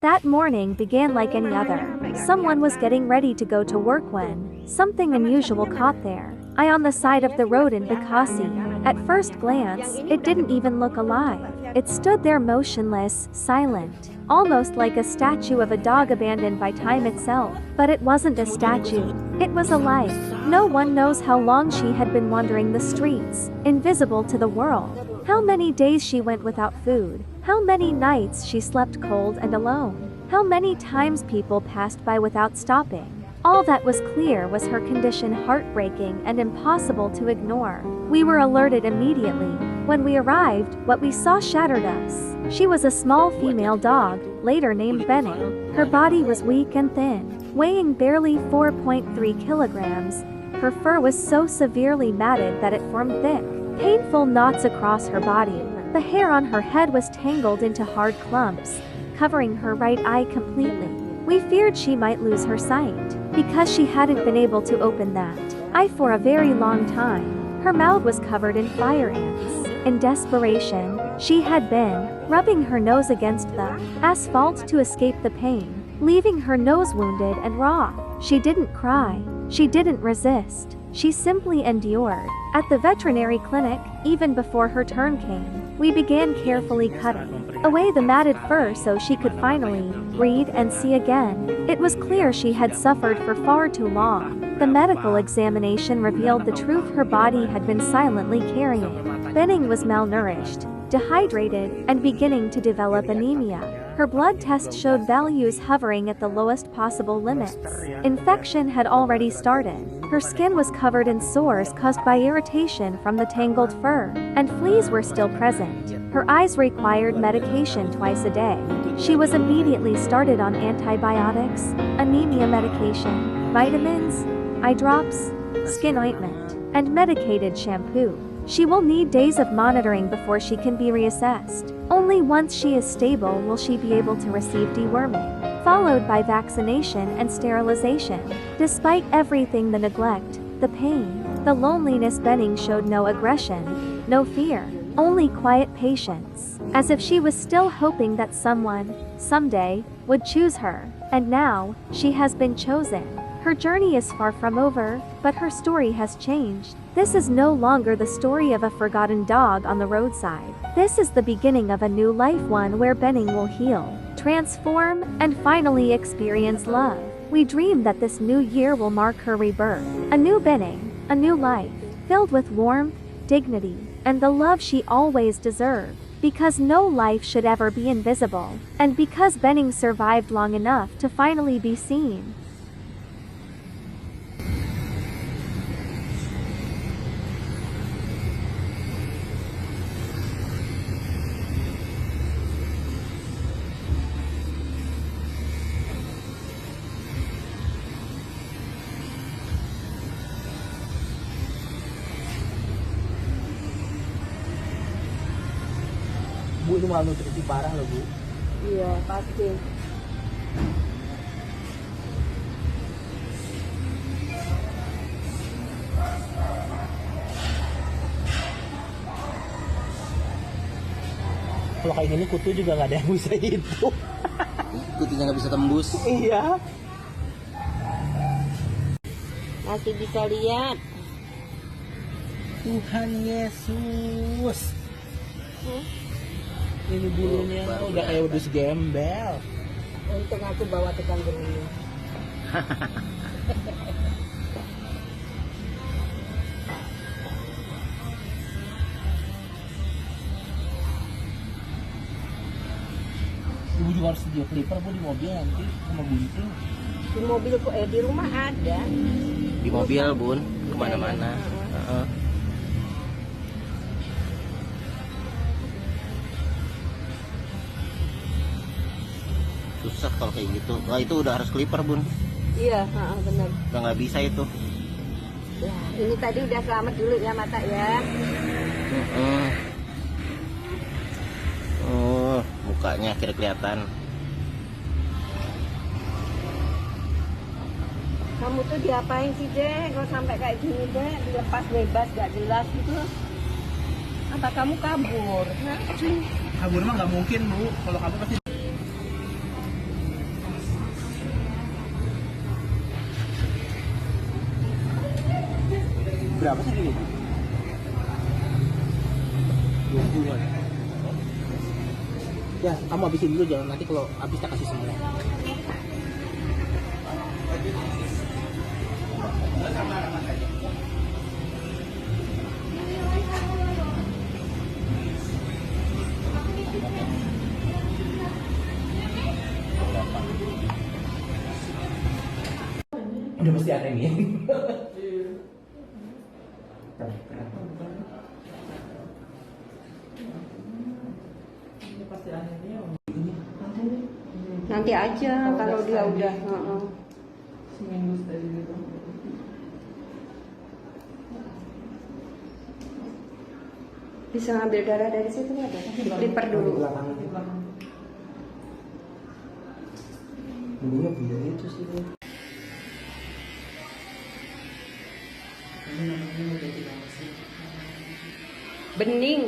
That morning began like any other. Someone was getting ready to go to work when something unusual caught their eye on the side of the road in Bekasi. At first glance, it didn't even look alive. It stood there motionless, silent, almost like a statue of a dog abandoned by time itself. But it wasn't a statue. It was alive. No one knows how long she had been wandering the streets, invisible to the world. How many days she went without food. How many nights she slept cold and alone. How many times people passed by without stopping. All that was clear was her condition heartbreaking and impossible to ignore. We were alerted immediately. When we arrived, what we saw shattered us. She was a small female dog, later named Benning. Her body was weak and thin, weighing barely 4.3 kilograms. Her fur was so severely matted that it formed thick, painful knots across her body. The hair on her head was tangled into hard clumps, covering her right eye completely. We feared she might lose her sight, because she hadn't been able to open that eye for a very long time. Her mouth was covered in fire ants. In desperation, she had been rubbing her nose against the asphalt to escape the pain, leaving her nose wounded and raw. She didn't cry. She didn't resist. She simply endured. At the veterinary clinic, even before her turn came, we began carefully cutting away the matted fur so she could finally breathe and see again. It was clear she had suffered for far too long. The medical examination revealed the truth her body had been silently carrying. Benning was malnourished, dehydrated, and beginning to develop anemia. Her blood test showed values hovering at the lowest possible limits. Infection had already started. Her skin was covered in sores caused by irritation from the tangled fur, and fleas were still present. Her eyes required medication twice a day. She was immediately started on antibiotics, anemia medication, vitamins, eye drops, skin ointment, and medicated shampoo. She will need days of monitoring before she can be reassessed. Only once she is stable will she be able to receive deworming, followed by vaccination and sterilization. Despite everything, the neglect, the pain, the loneliness, Benning showed no aggression, no fear, only quiet patience, as if she was still hoping that someone, someday, would choose her. And now, she has been chosen. Her journey is far from over, but her story has changed. This is no longer the story of a forgotten dog on the roadside. This is the beginning of a new life, one where Benning will heal, transform, and finally experience love. We dream that this new year will mark her rebirth. A new Benning, a new life, filled with warmth, dignity, and the love she always deserved. Because no life should ever be invisible, and because Benning survived long enough to finally be seen. Bu, itu malnutrisi parah loh, Bu. Iya, pasti. Kalau kayak gini kutu juga nggak ada yang bisa hidup. Kutunya nggak bisa tembus. Iya. Masih bisa lihat. Tuhan Yesus. Ini bulunya udah kayak wedus gembel. Untung aku bawa tukang gini. Ibu juga harus sedia clipper, Bu, di mobil nanti sama gunting. Di mobil di rumah ada. Di mobil, Bun, kemana-mana. Susah kalau kayak gitu. Wah, itu udah harus clipper, Bun. Iya, benar. Udah nggak bisa itu. Ya, ini tadi udah selamat dulu ya mata ya. Mukanya akhirnya kelihatan. Kamu tuh diapain sih, Dek? Kalau sampai kayak gini, Dek, dilepas bebas gak jelas gitu. Apa kamu kabur? Kabur mah nggak mungkin, Bu. Kalau kabur pasti Berapa sih ini? 20-an. Ya, kamu habisin dulu, jangan nanti kalau habis tak kasih semua. Udah pasti ada nih. Nanti aja kalau dia udah. Seminggu sekali gitu. Bisa ngambil darah dari situ nggak ada? Dipper dulu. Dulunya punya itu sih. Bening.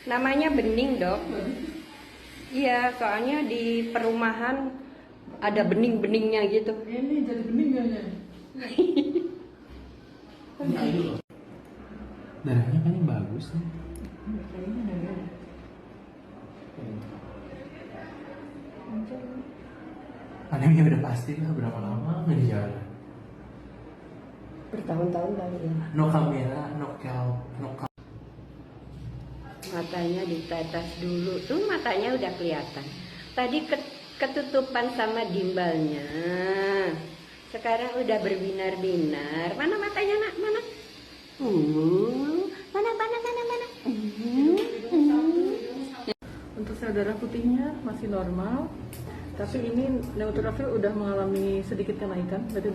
Namanya bening, Dok. Iya, soalnya di perumahan ada bening-beningnya gitu. Ini jadi bening ya. Darahnya kan yang bagus nih. Anemia udah pasti lah, berapa lama nggak di jalan. Bertahun-tahun kali ya. No kamera, no cal, no cal. Matanya ditetes dulu. Tuh matanya udah kelihatan. Tadi ketutupan sama dimbalnya. Sekarang udah berbinar-binar. Mana matanya, Nak? Mana? Mana? Untuk sel darah putihnya masih normal, tapi ini neutrofil udah mengalami sedikit kenaikan. Berarti